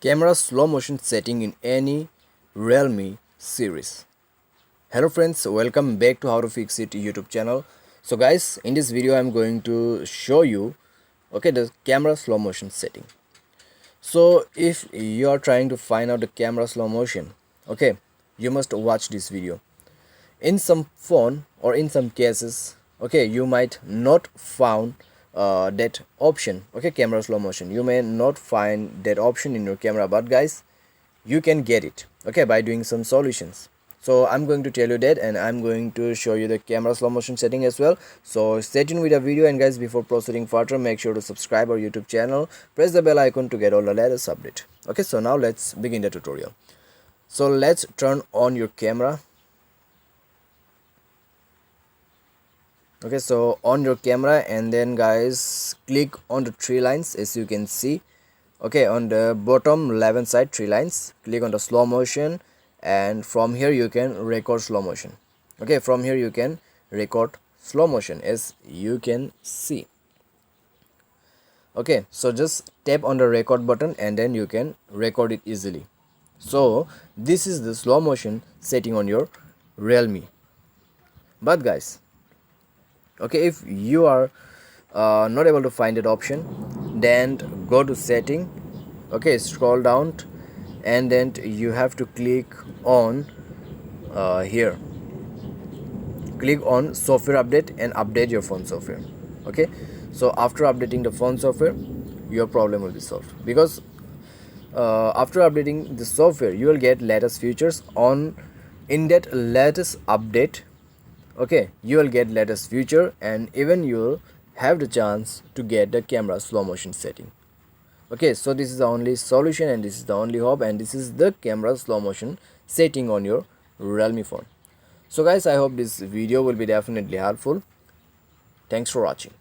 Camera slow motion setting in any Realme series. Hello friends, welcome back to How to Fix It YouTube channel. So guys, in this video I'm going to show you the camera slow motion setting. So if you are trying to find out the camera slow motion, you must watch this video. In some phone or in some cases, you might not found that option, camera slow motion. You may not find that option in your camera, but guys, you can get it by doing some solutions. So I'm going to tell you that, and I'm going to show you the camera slow motion setting as well. So stay tuned with the video, and guys, before proceeding further, make sure to subscribe our YouTube channel, press the bell icon to get all the latest update. So now let's begin the tutorial. So let's turn on your camera. So on your camera, and then guys, click on the three lines as you can see. On the bottom left hand side, three lines, click on the slow motion, and from here you can record slow motion. From here you can record slow motion as you can see. So just tap on the record button and then you can record it easily. So this is the slow motion setting on your Realme. But guys, if you are not able to find that option, then go to setting, scroll down, and then you have to click on here, click on software update and update your phone software. So after updating the phone software, your problem will be solved, because after updating the software you will get latest features on. In that latest update, you will get latest feature, and even you will have the chance to get the camera slow motion setting. So this is the only solution, and this is the only hope, and this is the camera slow motion setting on your Realme phone. So guys, I hope this video will be definitely helpful. Thanks for watching.